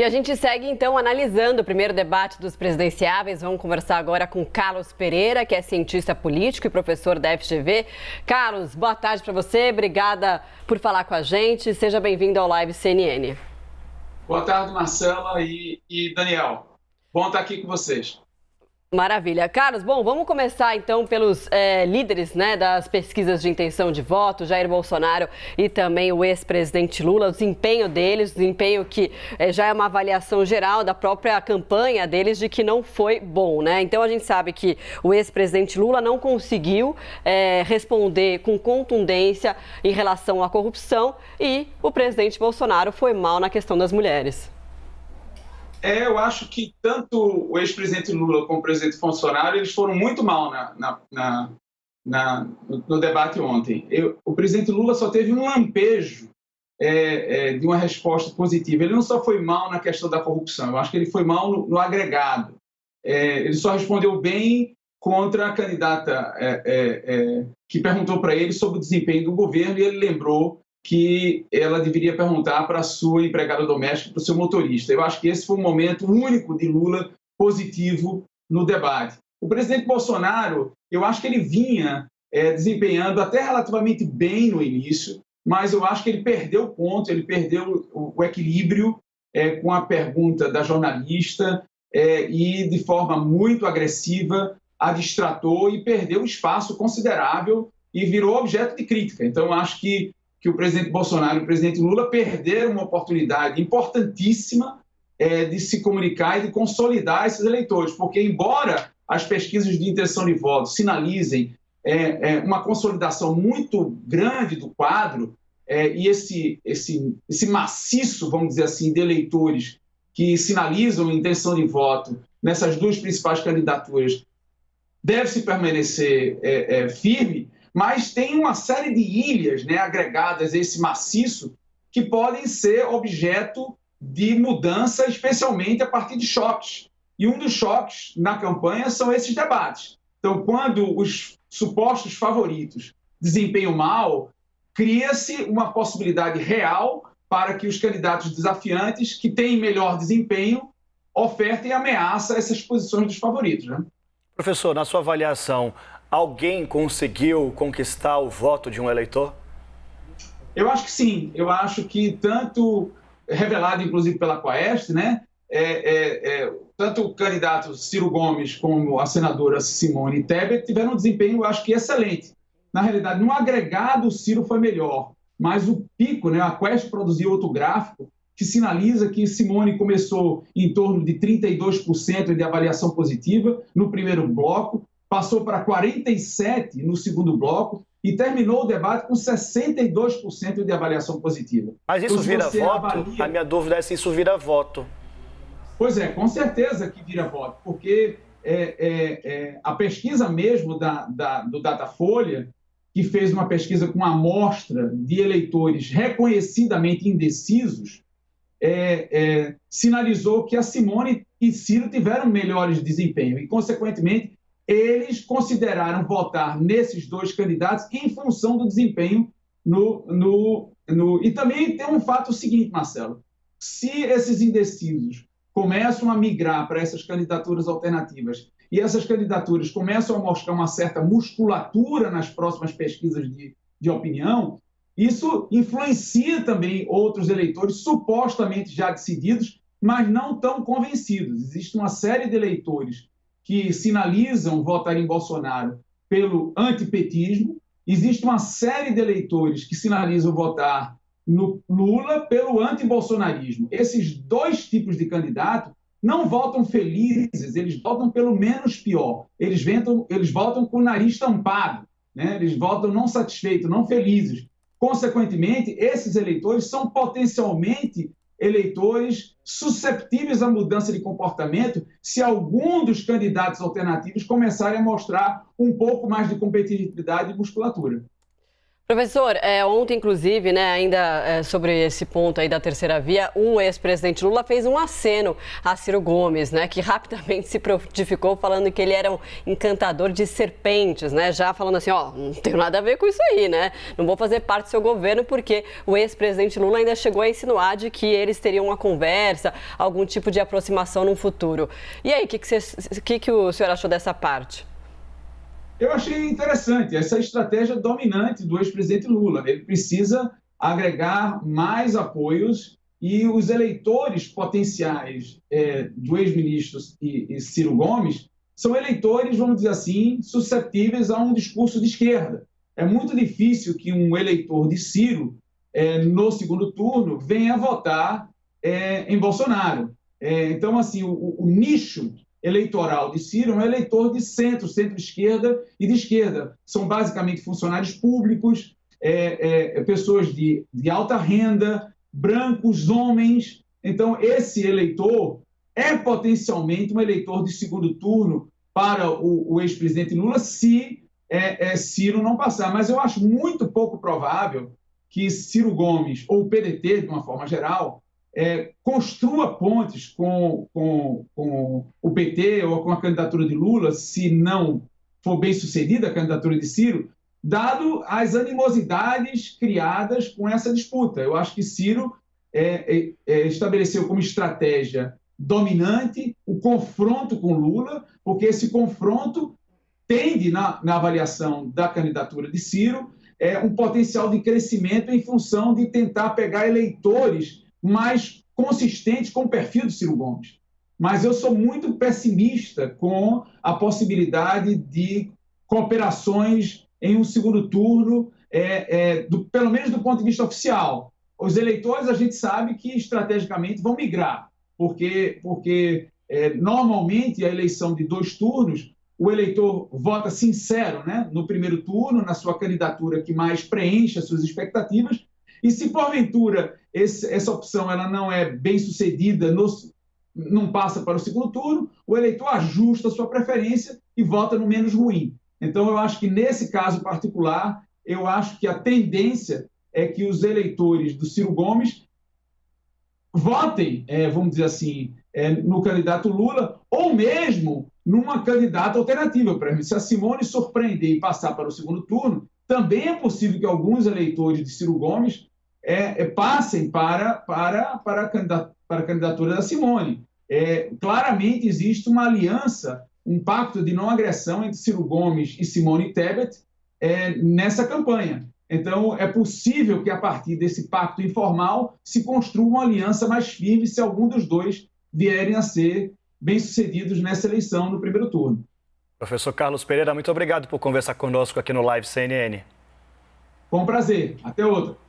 E a gente segue, então, analisando o primeiro debate dos presidenciáveis. Vamos conversar agora com Carlos Pereira, que é cientista político e professor da FGV. Carlos, boa tarde para você. Obrigada por falar com a gente. Seja bem-vindo ao Live CNN. Boa tarde, Marcela e Daniel. Bom estar aqui com vocês. Maravilha. Carlos, bom, vamos começar então pelos líderes, né, das pesquisas de intenção de voto, Jair Bolsonaro e também o ex-presidente Lula, o desempenho deles, o desempenho que já é uma avaliação geral da própria campanha deles de que não foi bom, né? Então a gente sabe que o ex-presidente Lula não conseguiu responder com contundência em relação à corrupção e o presidente Bolsonaro foi mal na questão das mulheres. Eu acho que tanto o ex-presidente Lula como o presidente Bolsonaro, eles foram muito mal no debate ontem. O presidente Lula só teve um lampejo de uma resposta positiva. Ele não só foi mal na questão da corrupção, eu acho que ele foi mal no agregado. Ele só respondeu bem contra a candidata que perguntou para ele sobre o desempenho do governo e ele lembrou que ela deveria perguntar para a sua empregada doméstica, para o seu motorista. Eu acho que esse foi um momento único de Lula positivo no debate. O presidente Bolsonaro, eu acho que ele vinha desempenhando até relativamente bem no início, mas eu acho que ele perdeu o ponto, ele perdeu o equilíbrio com a pergunta da jornalista e, de forma muito agressiva, a distratou e perdeu um espaço considerável e virou objeto de crítica. Então, eu acho que o presidente Bolsonaro e o presidente Lula perderam uma oportunidade importantíssima de se comunicar e de consolidar esses eleitores, porque embora as pesquisas de intenção de voto sinalizem uma consolidação muito grande do quadro e esse maciço, vamos dizer assim, de eleitores que sinalizam intenção de voto nessas duas principais candidaturas deve-se permanecer firme, mas tem uma série de ilhas, né, agregadas a esse maciço que podem ser objeto de mudança, especialmente a partir de choques. E um dos choques na campanha são esses debates. Então, quando os supostos favoritos desempenham mal, cria-se uma possibilidade real para que os candidatos desafiantes, que têm melhor desempenho, ofertem ameaça a essas posições dos favoritos, né? Professor, na sua avaliação, alguém conseguiu conquistar o voto de um eleitor? Eu acho que sim. Eu acho que tanto, revelado inclusive pela Quaest, né, tanto o candidato Ciro Gomes como a senadora Simone Tebet tiveram um desempenho, eu acho que excelente. Na realidade, no agregado, o Ciro foi melhor, mas o pico, né, a Quaest produziu outro gráfico que sinaliza que Simone começou em torno de 32% de avaliação positiva no primeiro bloco, passou para 47% no segundo bloco e terminou o debate com 62% de avaliação positiva. Mas isso então, vira voto? A minha dúvida é se isso vira voto. Pois é, com certeza que vira voto, porque a pesquisa mesmo do Datafolha, que fez uma pesquisa com uma amostra de eleitores reconhecidamente indecisos, sinalizou que a Simone e Ciro tiveram melhores desempenho e, consequentemente, eles consideraram votar nesses dois candidatos em função do desempenho E também tem um fato seguinte, Marcelo, se esses indecisos começam a migrar para essas candidaturas alternativas e essas candidaturas começam a mostrar uma certa musculatura nas próximas pesquisas de opinião, isso influencia também outros eleitores supostamente já decididos, mas não tão convencidos. Existe uma série de eleitores que sinalizam votar em Bolsonaro pelo antipetismo, existe uma série de eleitores que sinalizam votar no Lula pelo antibolsonarismo. Esses dois tipos de candidato não votam felizes, eles votam pelo menos pior. Eles votam com o nariz tampado, né? Eles votam não satisfeitos, não felizes. Consequentemente, esses eleitores são potencialmente eleitores susceptíveis à mudança de comportamento se algum dos candidatos alternativos começarem a mostrar um pouco mais de competitividade e musculatura. Professor, ontem, inclusive, né, ainda sobre esse ponto aí da terceira via, o ex-presidente Lula fez um aceno a Ciro Gomes, né, que rapidamente se prontificou falando que ele era um encantador de serpentes, né, já falando assim, ó, não tenho nada a ver com isso aí, né, não vou fazer parte do seu governo, porque o ex-presidente Lula ainda chegou a insinuar de que eles teriam uma conversa, algum tipo de aproximação no futuro. E aí, o que o senhor achou dessa parte? Eu achei interessante essa estratégia dominante do ex-presidente Lula. Ele precisa agregar mais apoios e os eleitores potenciais do ex-ministro e Ciro Gomes são eleitores, vamos dizer assim, suscetíveis a um discurso de esquerda. É muito difícil que um eleitor de Ciro, no segundo turno, venha votar em Bolsonaro. Então, assim, o nicho eleitoral de Ciro é um eleitor de centro, centro-esquerda e de esquerda. São basicamente funcionários públicos, pessoas de alta renda, brancos, homens. Então, esse eleitor é potencialmente um eleitor de segundo turno para o ex-presidente Lula se Ciro não passar. Mas eu acho muito pouco provável que Ciro Gomes, ou o PDT, de uma forma geral, construa pontes com o PT ou com a candidatura de Lula, se não for bem sucedida a candidatura de Ciro, dado as animosidades criadas com essa disputa. Eu acho que Ciro estabeleceu como estratégia dominante o confronto com Lula, porque esse confronto tende, na avaliação da candidatura de Ciro, um potencial de crescimento em função de tentar pegar eleitores mais consistentes com o perfil do Ciro Gomes. Mas eu sou muito pessimista com a possibilidade de cooperações em um segundo turno, pelo menos do ponto de vista oficial. Os eleitores, a gente sabe que estrategicamente vão migrar, porque normalmente a eleição de 2 turnos, o eleitor vota sincero, né, no primeiro turno, na sua candidatura que mais preenche as suas expectativas. E se, porventura, essa opção ela não é bem sucedida, não passa para o segundo turno, o eleitor ajusta a sua preferência e vota no menos ruim. Então, eu acho que, nesse caso particular, eu acho que a tendência é que os eleitores do Ciro Gomes votem, vamos dizer assim, no candidato Lula, ou mesmo numa candidata alternativa. Por exemplo, se a Simone surpreender e passar para o segundo turno, também é possível que alguns eleitores de Ciro Gomes passem para a candidatura da Simone. Claramente existe uma aliança, um pacto de não agressão entre Ciro Gomes e Simone Tebet nessa campanha. Então, é possível que, a partir desse pacto informal, se construa uma aliança mais firme se algum dos dois vierem a ser bem-sucedidos nessa eleição no primeiro turno. Professor Carlos Pereira, muito obrigado por conversar conosco aqui no Live CNN. Foi um prazer. Até outra.